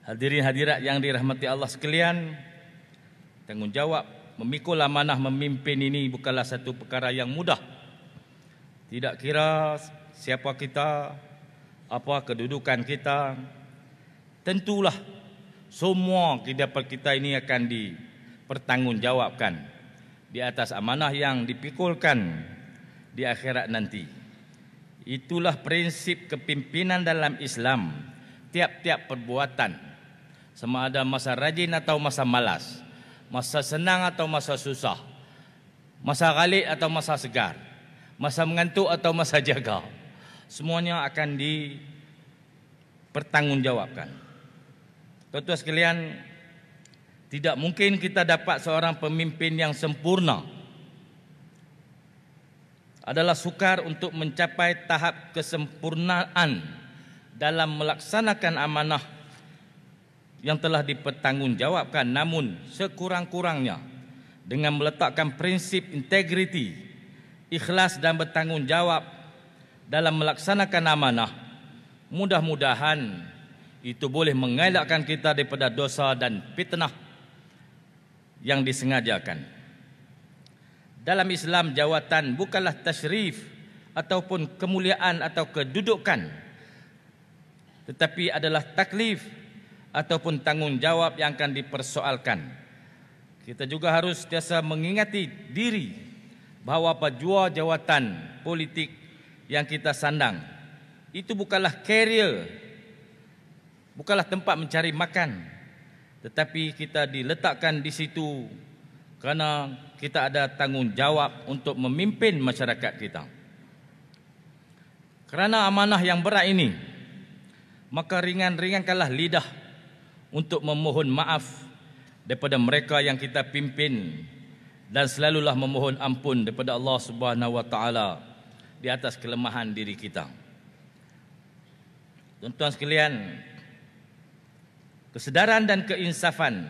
Hadirin hadirat yang dirahmati Allah sekalian, tanggungjawab memikul amanah memimpin ini bukanlah satu perkara yang mudah. Tidak kira siapa kita, apa kedudukan kita, tentulah semua kehidupan kita ini akan dipertanggungjawabkan di atas amanah yang dipikulkan di akhirat nanti. Itulah prinsip kepimpinan dalam Islam. Tiap-tiap perbuatan, sama ada masa rajin atau masa malas, masa senang atau masa susah, masa ghalib atau masa segar, masa mengantuk atau masa jaga, semuanya akan dipertanggungjawabkan. Tuan-tuan sekalian, tidak mungkin kita dapat seorang pemimpin yang sempurna. Adalah sukar untuk mencapai tahap kesempurnaan dalam melaksanakan amanah yang telah dipertanggungjawabkan, namun sekurang-kurangnya dengan meletakkan prinsip integriti, ikhlas dan bertanggungjawab dalam melaksanakan amanah, mudah-mudahan itu boleh mengelakkan kita daripada dosa dan fitnah yang disengajakan. Dalam Islam, jawatan bukanlah tasyrif ataupun kemuliaan atau kedudukan, tetapi adalah taklif ataupun tanggungjawab yang akan dipersoalkan. Kita juga harus sentiasa mengingati diri bahawa jua jawatan politik yang kita sandang itu bukanlah karier, bukanlah tempat mencari makan, tetapi kita diletakkan di situ kerana kita ada tanggungjawab untuk memimpin masyarakat kita. Kerana amanah yang berat ini, maka ringankanlah lidah untuk memohon maaf daripada mereka yang kita pimpin dan selalulah memohon ampun daripada Allah Subhanahu Wa Taala di atas kelemahan diri kita. Tuan-tuan sekalian, kesedaran dan keinsafan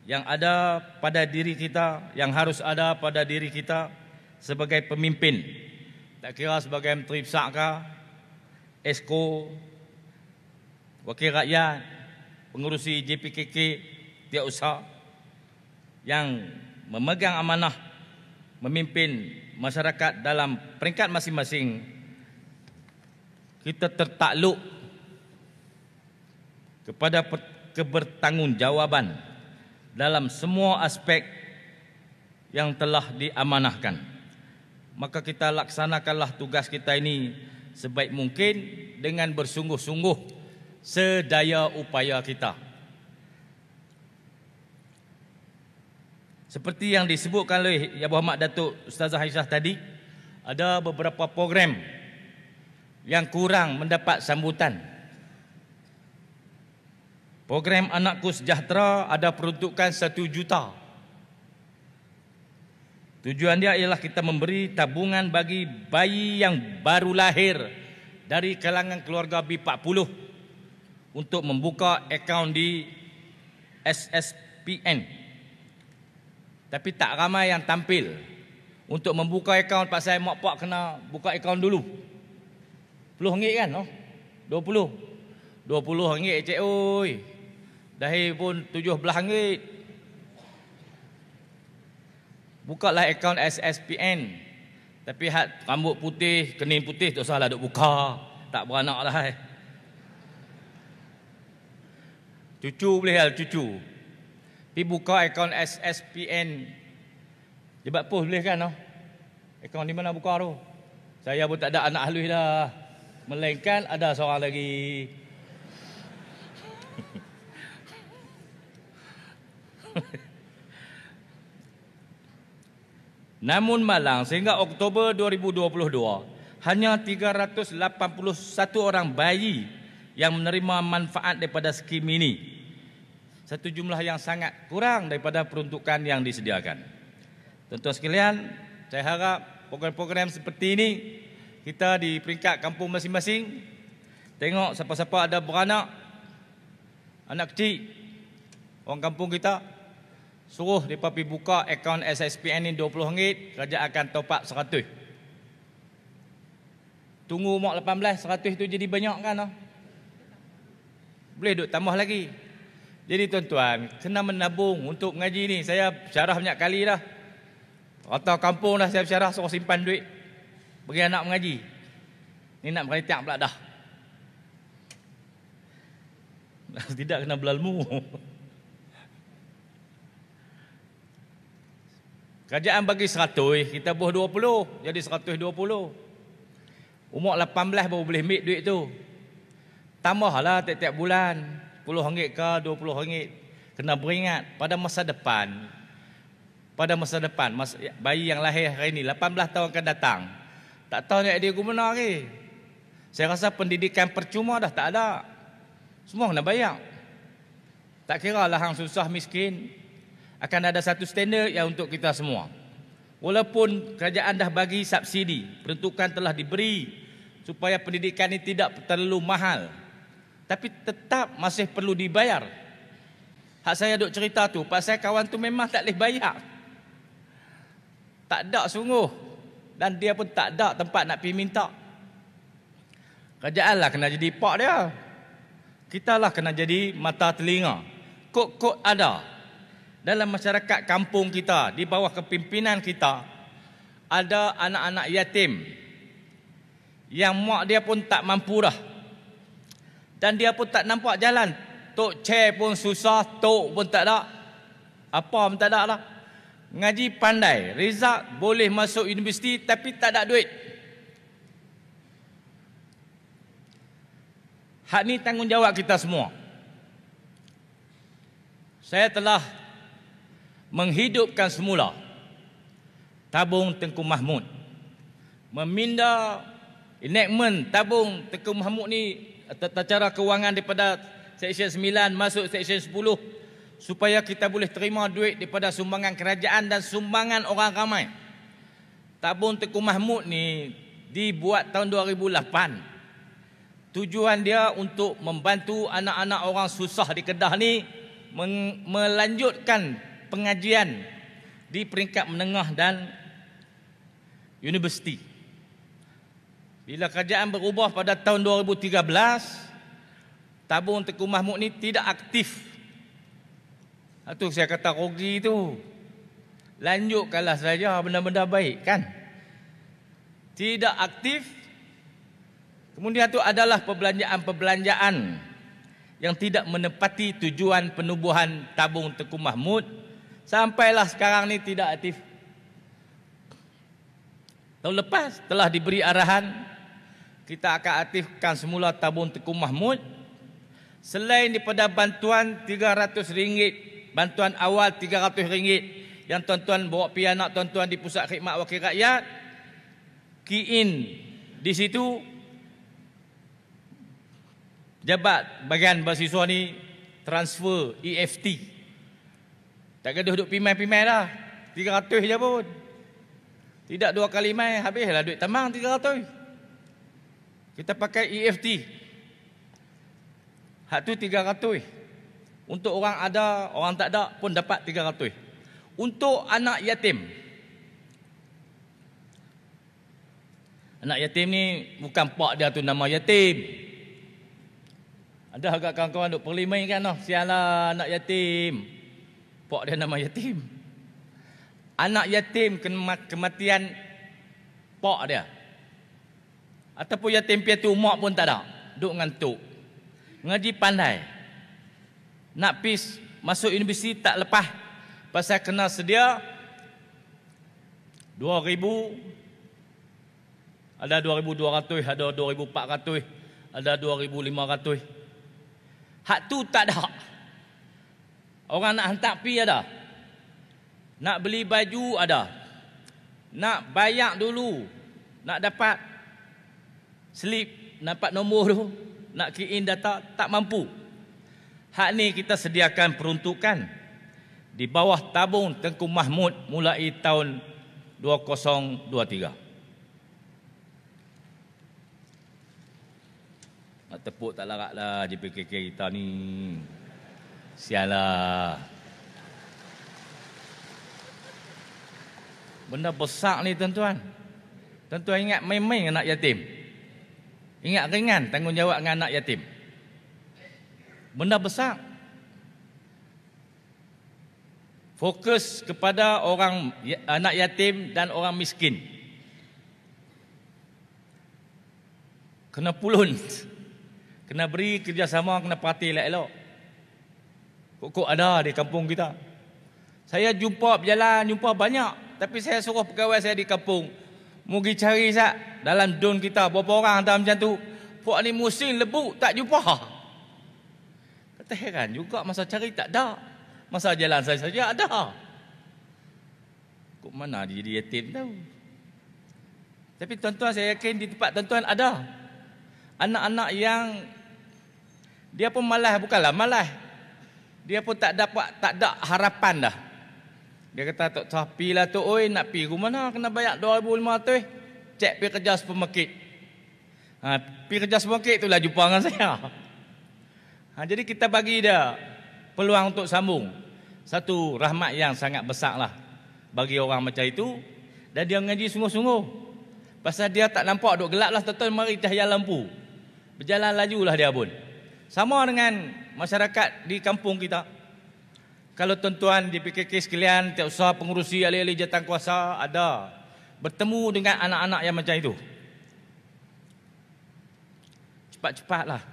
yang ada pada diri kita, yang harus ada pada diri kita sebagai pemimpin, tak kira sebagai menteri besar ke, esko, wakil rakyat, pengurusi JPKK, tiap usaha yang memegang amanah memimpin masyarakat dalam peringkat masing-masing, kita tertakluk kepada kebertanggungjawaban dalam semua aspek yang telah diamanahkan. Maka kita laksanakanlah tugas kita ini sebaik mungkin dengan bersungguh-sungguh sedaya upaya kita. Seperti yang disebutkan oleh Yang Berhormat Datuk Ustazah Aisyah tadi, ada beberapa program yang kurang mendapat sambutan. Program Anakku Sejahtera ada peruntukan 1 juta. Tujuan dia ialah kita memberi tabungan bagi bayi yang baru lahir dari kalangan keluarga B40 untuk membuka akaun di SSPN. Tapi tak ramai yang tampil untuk membuka akaun. Pasal mak pak kena buka akaun dulu. RM10 kan? Oh? 20 RM20 cik oi. Dahir pun RM17. Bukalah akaun SSPN. Tapi hak rambut putih, kening putih tak usahlah duk buka. Tak beranak lah. Cucu boleh lah, cucu. Pergi buka akaun SSPN. Jebat pos boleh kan? No? Akaun di mana buka tu? Saya pun tak ada anak halus dah. Melainkan ada seorang lagi. Namun malang sehingga Oktober 2022 hanya 381 orang bayi yang menerima manfaat daripada skim ini. Satu jumlah yang sangat kurang daripada peruntukan yang disediakan. Tuan-tuan sekalian, saya harap program-program seperti ini kita di peringkat kampung masing-masing tengok siapa-siapa ada beranak, anak kecil, orang kampung kita, suruh mereka pergi buka akaun SSPN ni RM20, kerajaan akan top up 100. Tunggu umur 18, 100 tu jadi banyak kan? Boleh duk tambah lagi. Jadi tuan-tuan, kena menabung untuk mengaji ni. Saya syarah banyak kali dah. Rata kampung dah saya syarah, suruh simpan duit bagi anak mengaji. Ni nak meretiak pula dah. Tidak kena belalmu. Kerajaan bagi 100, kita buh 20, jadi 120. Umur 18 baru boleh ambil duit tu. Tambahlah tiap-tiap bulan, RM10 ke RM20. Kena beringat pada masa depan. Pada masa depan, bayi yang lahir hari ini 18 tahun akan datang, tak tahu nak dia guna lagi. Saya rasa pendidikan percuma dah tak ada. Semua kena bayar. Tak kira lah hang susah miskin, akan ada satu standard yang untuk kita semua. Walaupun kerajaan dah bagi subsidi, peruntukan telah diberi supaya pendidikan ini tidak terlalu mahal, tapi tetap masih perlu dibayar. Hak saya duk cerita tu, pasal kawan tu memang tak boleh bayar. Tak ada sungguh. Dan dia pun tak ada tempat nak pergi minta. Kerajaan lah kena jadi pak dia. Kita lah kena jadi mata telinga. Kod-kod ada. Dalam masyarakat kampung kita, di bawah kepimpinan kita, ada anak-anak yatim yang mak dia pun tak mampu dah. Dan dia pun tak nampak jalan. Tok chair pun susah, tok pun tak ada. Apa pun tak ada lah. Ngaji pandai, result boleh masuk universiti tapi tak ada duit. Hak ni tanggungjawab kita semua. Saya telah menghidupkan semula tabung Tengku Mahmud. Meminda enactment tabung Tengku Mahmud ni tata cara kewangan daripada Seksyen 9 masuk Seksyen 10 supaya kita boleh terima duit daripada sumbangan kerajaan dan sumbangan orang ramai. Tabung Tengku Mahmud ni dibuat tahun 2008. Tujuan dia untuk membantu anak-anak orang susah di Kedah ni melanjutkan pengajian di peringkat menengah dan universiti. Bila kerajaan berubah pada tahun 2013, tabung Tengku Mahmud ni tidak aktif. Itu saya kata rugi tu. Lanjutkanlah saja benda-benda baik kan. Tidak aktif. Kemudian itu adalah perbelanjaan-perbelanjaan yang tidak menepati tujuan penubuhan tabung Tengku Mahmud. Sampailah sekarang ni tidak aktif. Tahun lepas telah diberi arahan kita akan aktifkan semula tabung Tengku Mahmud. Selain daripada bantuan RM300, bantuan awal RM300 yang tuan-tuan bawa pergi anak tuan-tuan di Pusat Khidmat Wakil Rakyat, key in di situ jabat bagian beasiswa ni transfer EFT. Tak kena duduk pimai-pimai dah. 300 je pun. Tidak 2 kali mai, habislah duit tambang 300. Kita pakai EFT. Hak tu 300. Untuk orang ada, orang tak ada pun dapat 300. Untuk anak yatim. Anak yatim ni bukan pak dia tu nama yatim. Ada agak kawan-kawan duk perlimai kan, sialah anak yatim. Pak dia nama yatim. Anak yatim kematian pak dia. Ataupun yatim piatu mak pun tak ada. Duk ngantuk. Ngaji pandai. Nak pergi masuk universiti tak lepas. Pasal kena sedia 2,000, ada 2,200, ada 2,400, ada 2,500. Hak tu tak ada. Orang nak hantar pergi ada. Nak beli baju ada. Nak bayar dulu. Nak dapat slip, dapat nombor tu. Nak key in data, tak mampu. Hak ni kita sediakan peruntukan di bawah tabung Tengku Mahmud mulai tahun 2023. Nak tepuk tak larat lah JPKK kita ni. Sialah. Benda besar ni tuan-tuan. Tuan-tuan ingat main-main anak yatim. Ingat ringan tanggungjawab dengan anak yatim. benda besar. Fokus kepada orang anak yatim dan orang miskin. Kena pulun. Kena beri kerjasama, kena parti elok-elok. Kok ada di kampung kita. Saya jumpa berjalan, jumpa banyak. Tapi saya suruh pegawai saya di kampung, mugi cari sat dalam don kita berapa orang hantar macam tu. Puak ni musim lebu tak jumpa. Kata heran juga, masa cari tak ada. Masa jalan saya saja ada. Kok mana dia jadi yatim tahu. Tapi tuan-tuan, saya yakin di tempat tuan-tuan ada anak-anak yang dia pun malas, bukanlah malas, dia pun tak ada harapan dah. Dia kata, "Tok Sah, pilah tu oi, nak pi ke mana kena bayar 2,500. Cek pi kerja supermarket." Pi kerja supermarket itulah jumpa dengan saya. Jadi kita bagi dia peluang untuk sambung. Satu rahmat yang sangat besar lah bagi orang macam itu. Dan dia mengaji sungguh-sungguh. Pasal dia tak nampak duk gelap lah, tuan-tuan, mari cahaya lampu. Berjalan lajulah dia pun. Sama dengan masyarakat di kampung kita. Kalau tuan-tuan di PKK sekalian, tak usah pengurusi ahli-ahli jawatan kuasa, ada bertemu dengan anak-anak yang macam itu, cepat-cepatlah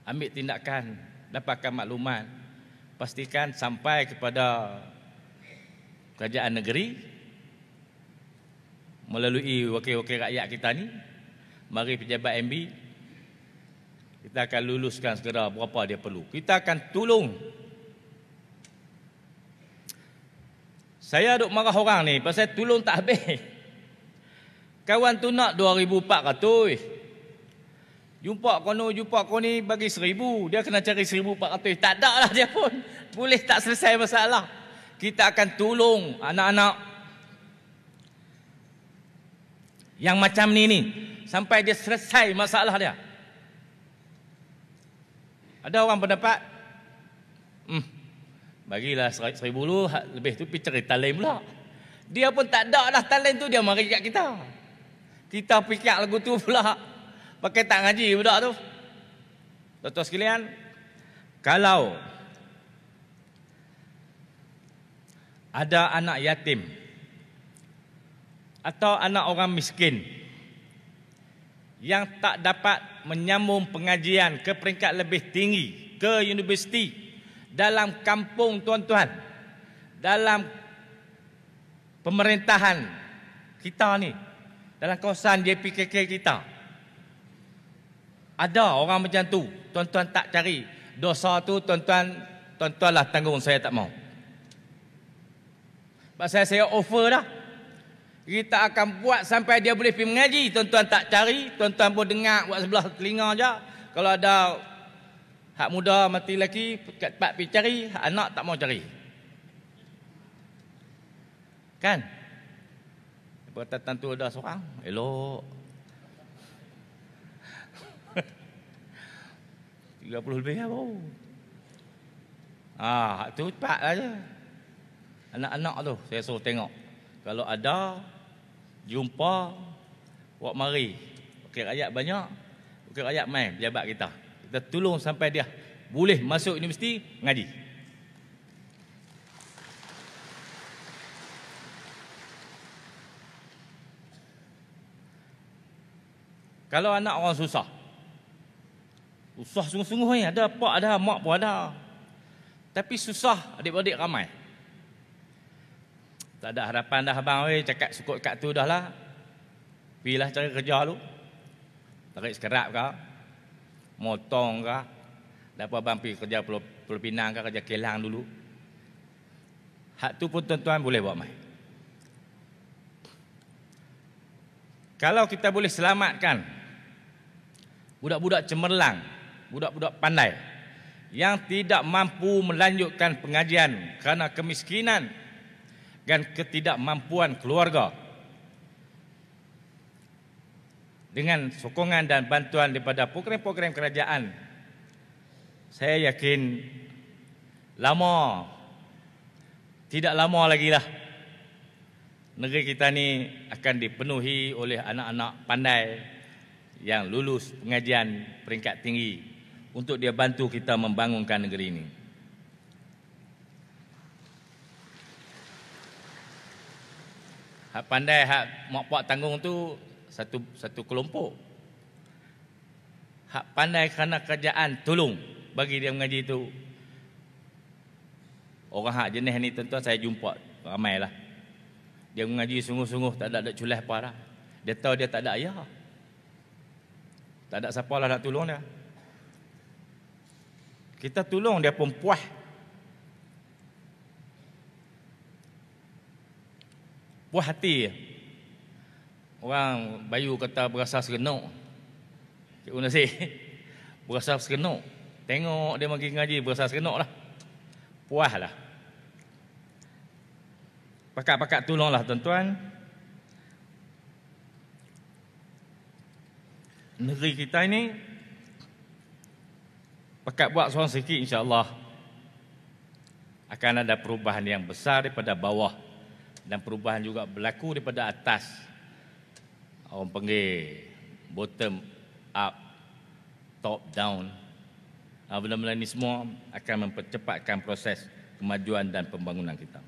ambil tindakan, dapatkan maklumat, pastikan sampai kepada kerajaan negeri melalui wakil-wakil rakyat kita ni. Mari pejabat MB, kita akan luluskan segera berapa dia perlu. Kita akan tolong. Saya duk marah orang ni pasal tolong tak habis. Kawan tu nak 2,400. Jumpa kono, jumpa koni, bagi 1,000. Dia kena cari 1,400. Tak ada lah dia pun. Boleh tak selesai masalah. Kita akan tolong anak-anak yang macam ni sampai dia selesai masalah dia. Ada orang pendapat, bagilah 1,000 dulu, lebih tu pergi cari talent pula. Dia pun tak ada lah talent tu, dia mari kat kita. Kita fikir lagu tu pula, pakai tak ngaji budak tu. Tuan-tuan sekalian, kalau ada anak yatim atau anak orang miskin yang tak dapat menyambung pengajian ke peringkat lebih tinggi, ke universiti, dalam kampung tuan-tuan, dalam pemerintahan kita ni, dalam kawasan JPKK kita, ada orang macam tu, tuan-tuan tak cari dosa tu, tuan-tuanlah tanggung, saya tak mau. Pasal saya offer dah, kita akan buat sampai dia boleh pergi mengaji. Tuan-tuan tak cari, tuan-tuan pun dengar buat sebelah telinga je. Kalau ada hak muda mati lelaki, kat tempat pergi cari, hak anak tak mau cari. Kan? Perkataan tu ada seorang, elok. 30 lebih lah bro. Hak tu cepat lah je. Anak-anak tu saya suruh tengok. Kalau ada, jumpa, buat mari. Okey, rakyat banyak, okey, rakyat main, pejabat kita. Kita tolong sampai dia boleh masuk universiti, ngaji. Kalau anak orang susah, sungguh-sungguh ni, ada pak ada, mak pun ada. Tapi susah, adik-adik ramai. Tak ada harapan dah abang, cakap sukut kat tu dah lah. Pergilah cari kerja dulu. Tarik sekerap ke, motong ke, dapat abang pergi kerja Pulau Pinang ke, kerja Kelang dulu. Hak tu pun tuan-tuan boleh buat main. Kalau kita boleh selamatkan budak-budak cemerlang, budak-budak pandai yang tidak mampu melanjutkan pengajian kerana kemiskinan dan ketidakmampuan keluarga, dengan sokongan dan bantuan daripada program-program kerajaan, saya yakin tidak lama lagi lah negeri kita ni akan dipenuhi oleh anak-anak pandai yang lulus pengajian peringkat tinggi. untuk dia bantu kita membangunkan negeri ini. Hak pandai, hak mak puak tanggung tu satu kelompok. Hak pandai kerana kerjaan tolong bagi dia mengaji tu. Orang hak jenis ni tuan-tuan saya jumpa ramailah. Dia mengaji sungguh-sungguh, tak ada culah apa dah. Dia tahu dia tak ada ayah. Tak ada siapa lah nak tolong dia. Kita tolong dia pun puas. Puas hati. Orang Bayu kata berasa serenuk. Cikgu Nasir berasa serenuk. Tengok dia pergi ngaji berasa serenuk lah. Puas lah. Pakat-pakat tolonglah tuan-tuan. Negeri kita ini pakat buat seorang sikit, insya-Allah akan ada perubahan yang besar daripada bawah dan perubahan juga berlaku daripada atas. Orang panggil bottom up, top down. Benda-benda ini semua akan mempercepatkan proses kemajuan dan pembangunan kita.